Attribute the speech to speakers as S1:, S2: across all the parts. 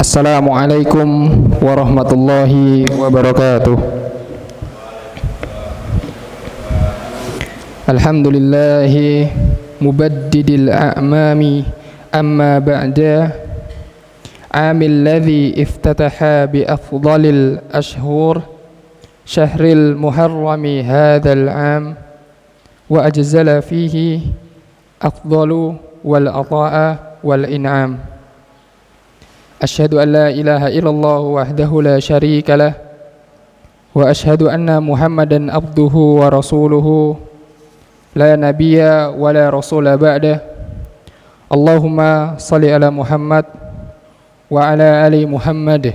S1: Assalamualaikum warahmatullahi wabarakatuh. Alhamdulillahi mubaddidil a'mami amma ba'da amil ladhi iftataha bi afdalil ashhur syahril muharrami hadzal am wa ajzala fihi afdalu wal ata'a wal in'am. Asyhadu an la ilaha illallah wahdahu la syarika lah wa asyhadu anna Muhammadan abduhu wa rasuluhu la nabiyya wa la rasula ba'dah. Allahumma salli ala Muhammad wa ala ali Muhammad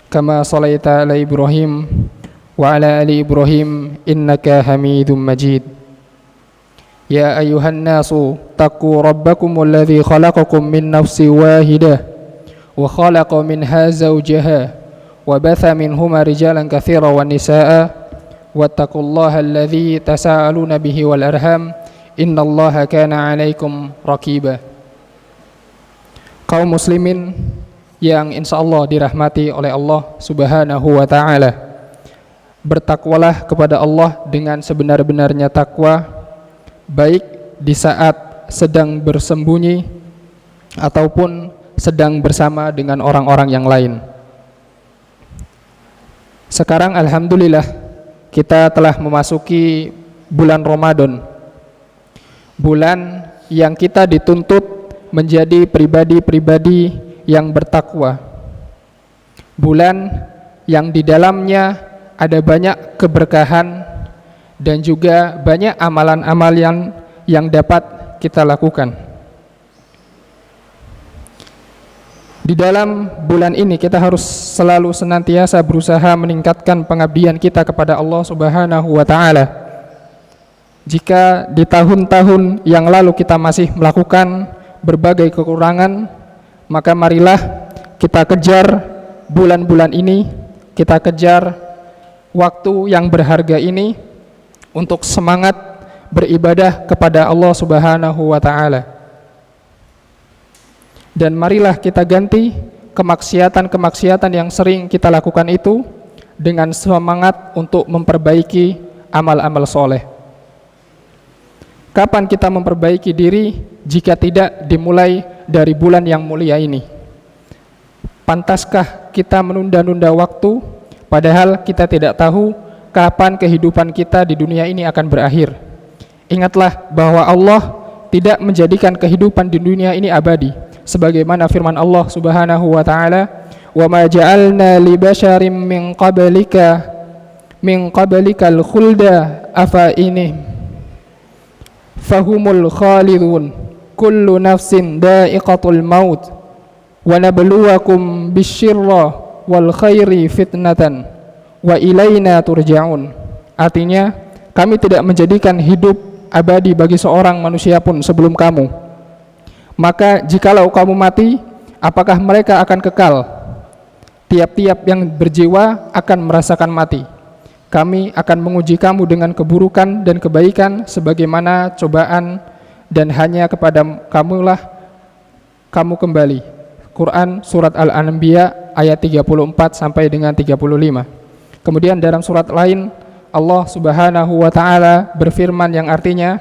S1: kama sallaita ala Ibrahim wa ala ali Ibrahim innaka Hamidum Majid. Ya ayyuhan nasu taqu rabbakumul ladzi khalaqakum min nafsin wahidah wa khalaqa minha zawjaha wa batha minhuma rijalan katsiran wan nisaa wattaqullaha alladzi tasaaluna bihi wal arham innallaha kana 'alaikum raqiba. Kaum muslimin yang insyaallah dirahmati oleh Allah Subhanahu wa taala, bertakwalah kepada Allah dengan sebenar-benarnya takwa, baik di saat sedang bersembunyi ataupun sedang bersama dengan orang-orang yang lain. Sekarang alhamdulillah kita telah memasuki bulan Ramadan, bulan yang kita dituntut menjadi pribadi-pribadi yang bertakwa, bulan yang di dalamnya ada banyak keberkahan dan juga banyak amalan-amalan yang dapat kita lakukan. Di dalam bulan ini kita harus selalu senantiasa berusaha meningkatkan pengabdian kita kepada Allah Subhanahu wa taala. Jika di tahun-tahun yang lalu kita masih melakukan berbagai kekurangan, maka marilah kita kejar bulan-bulan ini, kita kejar waktu yang berharga ini untuk semangat beribadah kepada Allah Subhanahu wa taala. Dan marilah kita ganti kemaksiatan-kemaksiatan yang sering kita lakukan itu dengan semangat untuk memperbaiki amal-amal soleh. Kapan kita memperbaiki diri jika tidak dimulai dari bulan yang mulia ini? Pantaskah kita menunda-nunda waktu padahal kita tidak tahu kapan kehidupan kita di dunia ini akan berakhir? Ingatlah bahwa Allah tidak menjadikan kehidupan di dunia ini abadi, sebagaimana firman Allah Subhanahu wa taala, "Wa ma ja'alna li basyarin min qablika al-khulda afa ini fahumul khalidun kullu nafsin da'iqatul maut wa nabluwakum bisyirra wal khairi fitnatan wa ilaina turja'un." Artinya, kami tidak menjadikan hidup abadi bagi seorang manusia pun sebelum kamu. Maka jikalau kamu mati, apakah mereka akan kekal? Tiap-tiap yang berjiwa akan merasakan mati. Kami akan menguji kamu dengan keburukan dan kebaikan sebagaimana cobaan, dan hanya kepada kamulah kamu kembali. Quran surat Al-Anbiya ayat 34 sampai dengan 35. Kemudian dalam surat lain Allah Subhanahu wa taala berfirman yang artinya,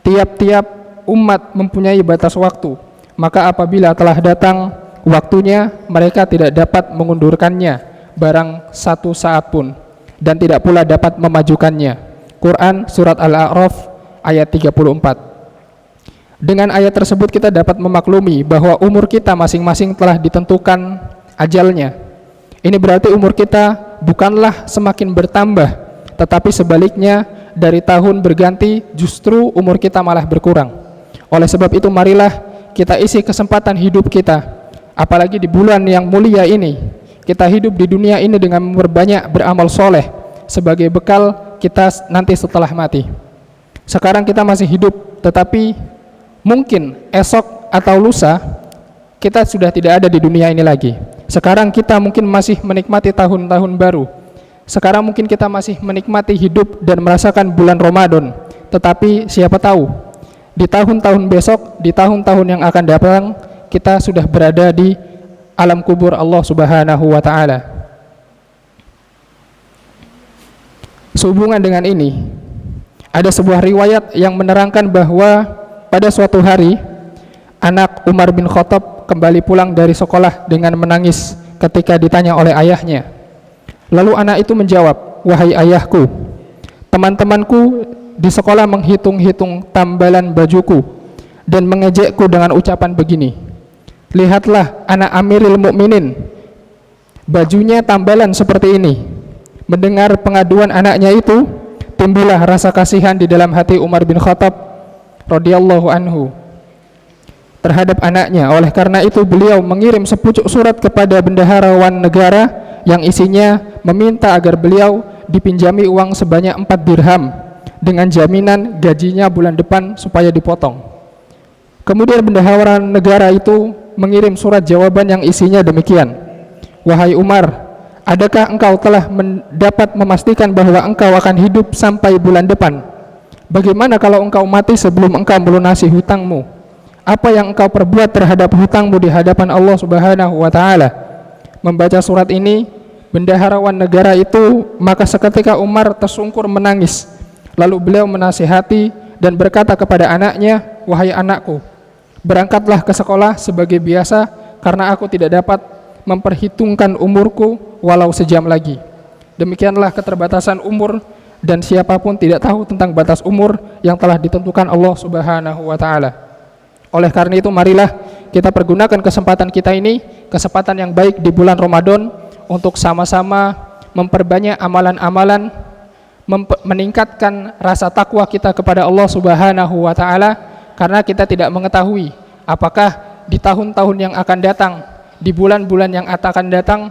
S1: tiap-tiap umat mempunyai batas waktu, maka apabila telah datang waktunya, mereka tidak dapat mengundurkannya barang satu saat pun, dan tidak pula dapat memajukannya. Quran surat Al-A'raf ayat 34. Dengan ayat tersebut kita dapat memaklumi bahwa umur kita masing-masing telah ditentukan ajalnya. Ini berarti umur kita bukanlah semakin bertambah, tetapi sebaliknya dari tahun berganti justru umur kita malah berkurang. Oleh sebab itu marilah kita isi kesempatan hidup kita, apalagi di bulan yang mulia ini, kita hidup di dunia ini dengan memperbanyak beramal soleh sebagai bekal kita nanti setelah mati. Sekarang kita masih hidup, tetapi mungkin esok atau lusa kita sudah tidak ada di dunia ini lagi. Sekarang kita mungkin masih menikmati tahun-tahun baru. Sekarang mungkin kita masih menikmati hidup dan merasakan bulan Ramadan, tetapi siapa tahu di tahun-tahun besok, di tahun-tahun yang akan datang, kita sudah berada di alam kubur Allah Subhanahu wa taala. Sehubungan dengan ini, ada sebuah riwayat yang menerangkan bahwa pada suatu hari anak Umar bin Khattab kembali pulang dari sekolah dengan menangis ketika ditanya oleh ayahnya. Lalu anak itu menjawab, "Wahai ayahku, teman-temanku di sekolah menghitung-hitung tambalan bajuku dan mengejekku dengan ucapan begini, 'Lihatlah anak Amirul Mukminin, bajunya tambalan seperti ini.' Mendengar pengaduan anaknya itu, timbullah rasa kasihan di dalam hati Umar bin Khattab radhiyallahu anhu terhadap anaknya. Oleh karena itu beliau mengirim sepucuk surat kepada bendaharawan negara yang isinya meminta agar beliau dipinjami uang sebanyak 4 dirham dengan jaminan gajinya bulan depan supaya dipotong. Kemudian bendaharawan negara itu mengirim surat jawaban yang isinya demikian, "Wahai Umar, adakah engkau telah dapat memastikan bahwa engkau akan hidup sampai bulan depan? Bagaimana kalau engkau mati sebelum engkau melunasi hutangmu? Apa yang engkau perbuat terhadap hutangmu di hadapan Allah Subhanahu wa taala?" Membaca surat ini, bendaharawan negara itu, maka seketika Umar tersungkur menangis. Lalu beliau menasihati dan berkata kepada anaknya, "Wahai anakku, berangkatlah ke sekolah sebagai biasa, karena aku tidak dapat memperhitungkan umurku walau sejam lagi." Demikianlah keterbatasan umur, dan siapapun tidak tahu tentang batas umur yang telah ditentukan Allah Subhanahu wa taala. Oleh karena itu marilah kita pergunakan kesempatan kita ini, kesempatan yang baik di bulan Ramadan, untuk sama-sama memperbanyak amalan-amalan, meningkatkan rasa takwa kita kepada Allah Subhanahu wa taala, karena kita tidak mengetahui apakah di tahun-tahun yang akan datang, di bulan-bulan yang akan datang,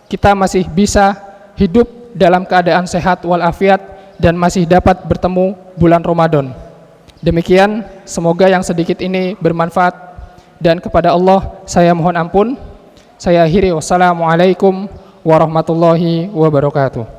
S1: kita masih bisa hidup dalam keadaan sehat walafiat dan masih dapat bertemu bulan Ramadan. Demikian, semoga yang sedikit ini bermanfaat, dan kepada Allah saya mohon ampun. Saya akhiri, wassalamualaikum warahmatullahi wabarakatuh.